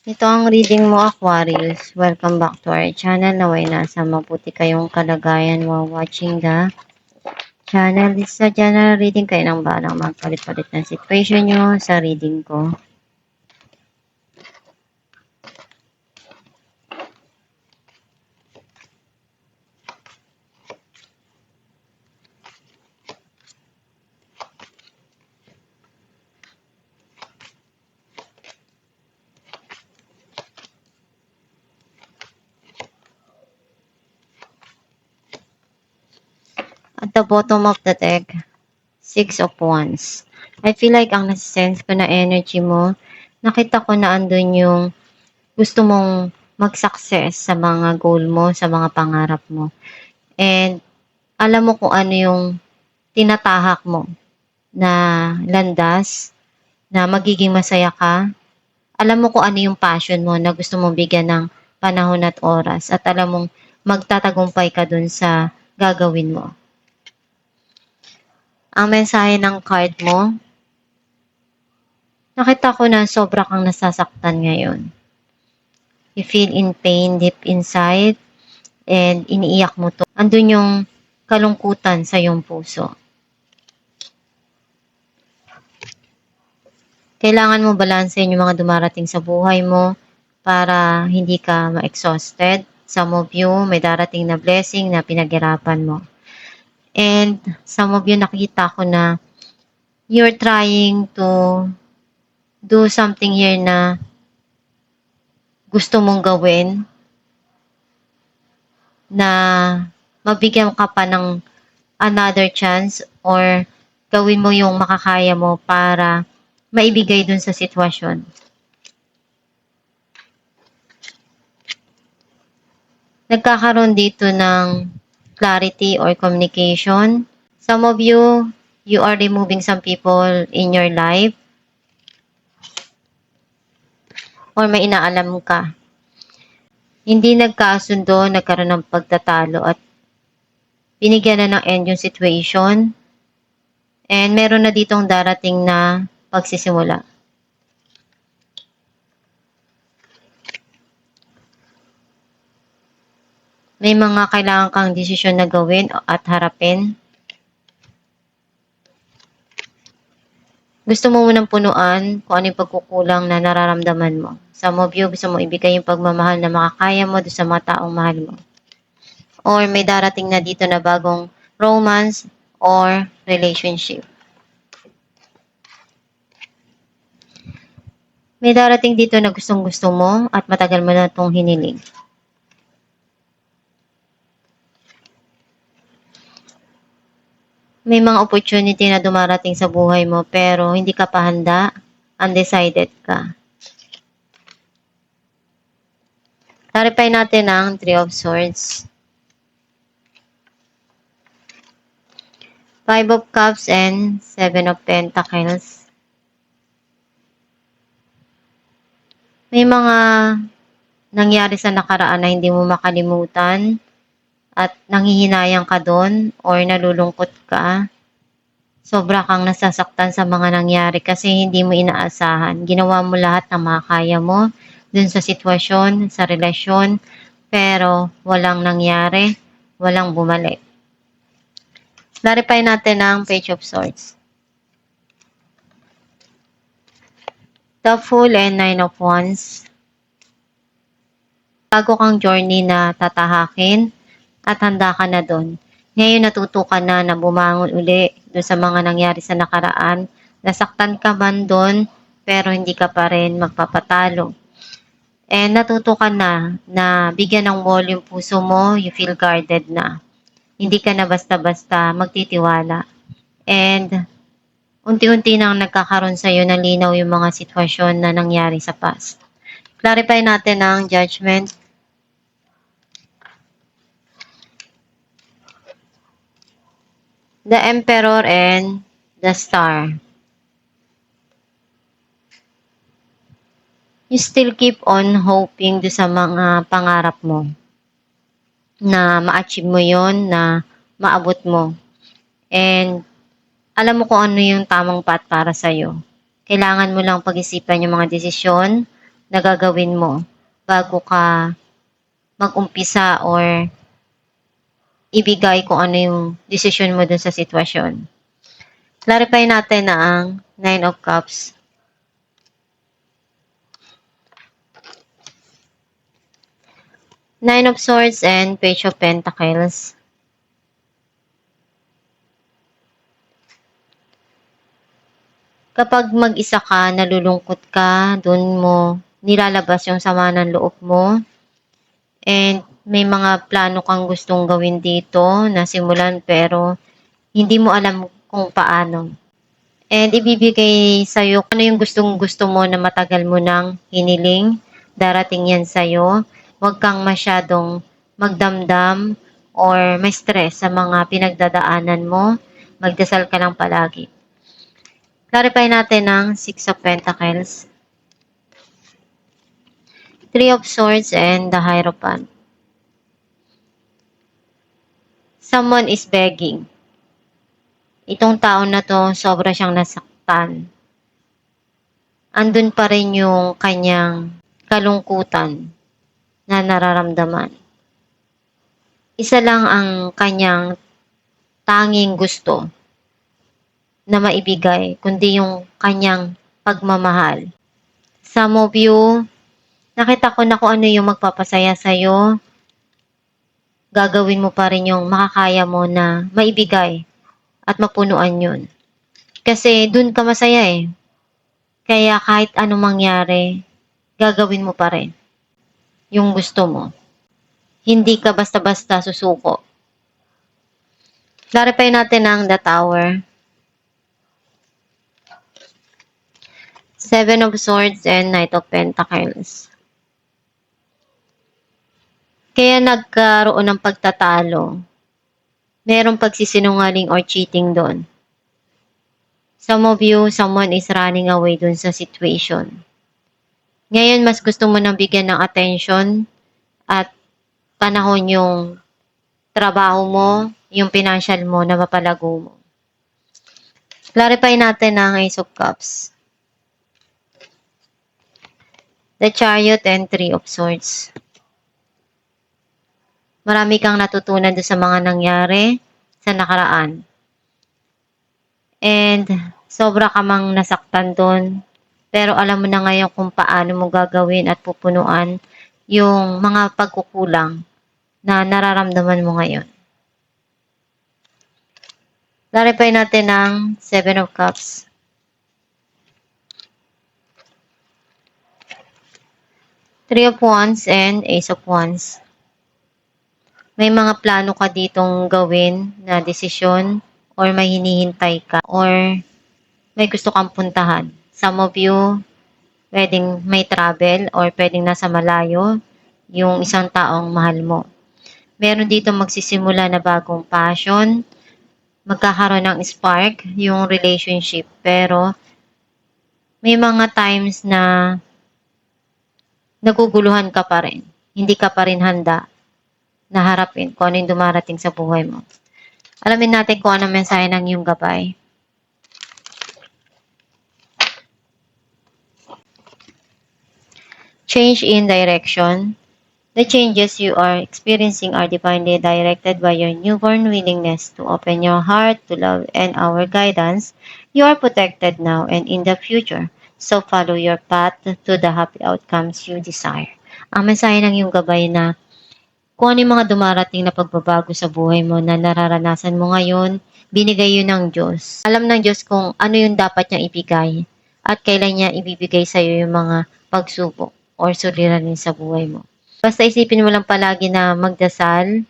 Ito ang reading mo, Aquarius. Welcome back to our channel. Naway nasa mabuti kayong kalagayan while watching the channel. This is a general reading. Kayo nang balang magpalit-palit ng situation nyo sa reading ko. At the bottom of the deck, Six of Wands. I feel like ang nasisense ko na energy mo, nakita ko na andun yung gusto mong mag-success sa mga goal mo, sa mga pangarap mo. And alam mo kung ano yung tinatahak mo na landas, na magiging masaya ka. Alam mo kung ano yung passion mo na gusto mong bigyan ng panahon at oras. At alam mong magtatagumpay ka dun sa gagawin mo. Ang mensahe ng card mo, nakita ko na sobra kang nasasaktan ngayon. You feel in pain deep inside and iniiyak mo to. Andun yung kalungkutan sa iyong puso. Kailangan mo balansehin yung mga dumarating sa buhay mo para hindi ka ma-exhausted. Some of you, may darating na blessing na pinaghirapan mo. And some of you, nakita ko na you're trying to do something here na gusto mong gawin, na mabigyan ka pa ng another chance or gawin mo yung makakaya mo para maibigay dun sa sitwasyon. Nagkakaroon dito ng clarity or communication. Some of you, you are removing some people in your life or may inaalam ka. Hindi nagkasundo, nagkaroon ng pagtatalo at binigyan na ng end yung situation. And meron na ditong darating na pagsisimula. May mga kailangan kang desisyon na gawin at harapin. Gusto mo munang punuan kung ano yung pagkukulang na nararamdaman mo. Some of you, gusto mo ibigay yung pagmamahal na makakaya mo doon sa mga taong mahal mo. Or may darating na dito na bagong romance or relationship. May darating dito na gustong-gusto mo at matagal mo na itong hiniling. May mga opportunity na dumarating sa buhay mo pero hindi ka pa handa, undecided ka. Clarify natin ang Three of Swords, Five of Cups, and Seven of Pentacles. May mga nangyari sa nakaraan na hindi mo makalimutan at nanghihinayang ka doon or nalulungkot ka. Sobra kang nasasaktan sa mga nangyari kasi hindi mo inaasahan. Ginawa mo lahat ng makakaya mo dun sa sitwasyon, sa relasyon, pero walang nangyari, walang bumalik. Clarify natin ang Page of Swords, The Fool, and Nine of Wands. Bago kang journey na tatahakin at handa ka na doon. Ngayon natuto ka na bumangon uli doon sa mga nangyari sa nakaraan. Nasaktan ka man doon pero hindi ka pa rin magpapatalo. And natuto ka na bigyan ng wall yung puso mo, you feel guarded na. Hindi ka na basta-basta magtitiwala. And unti-unti nang nagkakaroon sa'yo ng linaw yung mga sitwasyon na nangyari sa past. Clarify natin ang Judgment, the Emperor, and the Star. You still keep on hoping do sa mga pangarap mo na ma-achieve mo yon, na maabot mo. And alam mo kung ano yung tamang path para sa'yo. Kailangan mo lang pag-isipan yung mga desisyon na gagawin mo bago ka mag-umpisa or ibigay kung ano yung desisyon mo dun sa sitwasyon. Clarify natin na ang Nine of Cups. Nine of Swords and Page of Pentacles. Kapag mag-isa ka, nalulungkot ka, dun mo nilalabas yung sama ng loob mo. And may mga plano kang gustong gawin dito na simulan pero hindi mo alam kung paano. And ibibigay sa'yo kung ano yung gusto mo na matagal mo nang hiniling. Darating yan sa'yo. Huwag kang masyadong magdamdam or may stress sa mga pinagdadaanan mo. Magdasal ka lang palagi. Clarify natin ang Six of Pentacles, Three of Swords, and the Hierophant. Someone is begging. Itong tao na to, sobra siyang nasaktan. Andun pa rin yung kanyang kalungkutan na nararamdaman. Isa lang ang kanyang tanging gusto na maibigay, kundi yung kanyang pagmamahal. Some of you, nakita ko na kung ano yung magpapasaya sa'yo, gagawin mo pa rin yung makakaya mo na maibigay at mapunuan yun. Kasi dun ka masaya eh. Kaya kahit anong mangyari, gagawin mo pa rin yung gusto mo. Hindi ka basta-basta susuko. Clarify natin ang the Tower. Seven of Swords and Knight of Pentacles. Kaya nagkaroon ng pagtatalo. Merong pagsisinungaling or cheating doon. Some of you, someone is running away doon sa situation. Ngayon, mas gusto mo nang bigyan ng attention at panahon yung trabaho mo, yung financial mo na mapalago mo. Clarify natin ang Ace of Cups, the Chariot, and Three of Swords. Marami kang natutunan doon sa mga nangyari sa nakaraan. And sobra ka mang nasaktan doon. Pero alam mo na ngayon kung paano mo gagawin at pupunuan yung mga pagkukulang na nararamdaman mo ngayon. Clarify natin ang Seven of Cups, Three of Wands, and Ace of Wands. May mga plano ka ditong gawin na desisyon or may hinihintay ka or may gusto kang puntahan. Some of you, pwedeng may travel or pwedeng nasa malayo yung isang taong mahal mo. Meron dito magsisimula na bagong passion, magkakaroon ng spark yung relationship, pero may mga times na naguguluhan ka pa rin. Hindi ka pa rin handa na harapin kung ano yung dumarating sa buhay mo. Alamin natin kung ano mensahe ng iyong gabay. Change in direction. The changes you are experiencing are divinely directed by your newborn willingness to open your heart to love and our guidance. You are protected now and in the future. So follow your path to the happy outcomes you desire. Ang mensahe ng iyong gabay na kung ano yung mga dumarating na pagbabago sa buhay mo na nararanasan mo ngayon, binigay yun ng Diyos. Alam ng Diyos kung ano yung dapat niyang ibigay at kailan niya ibibigay sa iyo yung mga pagsubok or suliranin sa buhay mo. Basta isipin mo lang palagi na magdasal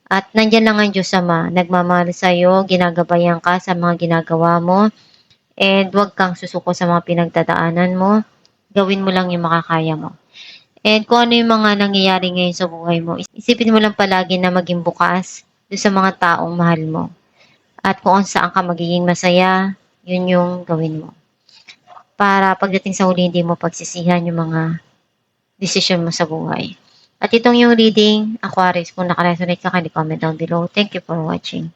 at nandyan lang ang Diyos Ama, nagmamahal sa iyo, ginagabayan ka sa mga ginagawa mo, and huwag kang susuko sa mga pinagdadaanan mo. Gawin mo lang yung makakaya mo. And kung ano yung mga nangyayari ngayon sa buhay mo, isipin mo lang palagi na maging bukas doon sa mga taong mahal mo. At kung saan ka magiging masaya, yun yung gawin mo. Para pagdating sa huli, hindi mo pagsisihan yung mga desisyon mo sa buhay. At itong yung reading, Aquarius, kung nakaresonate ka, comment down below. Thank you for watching.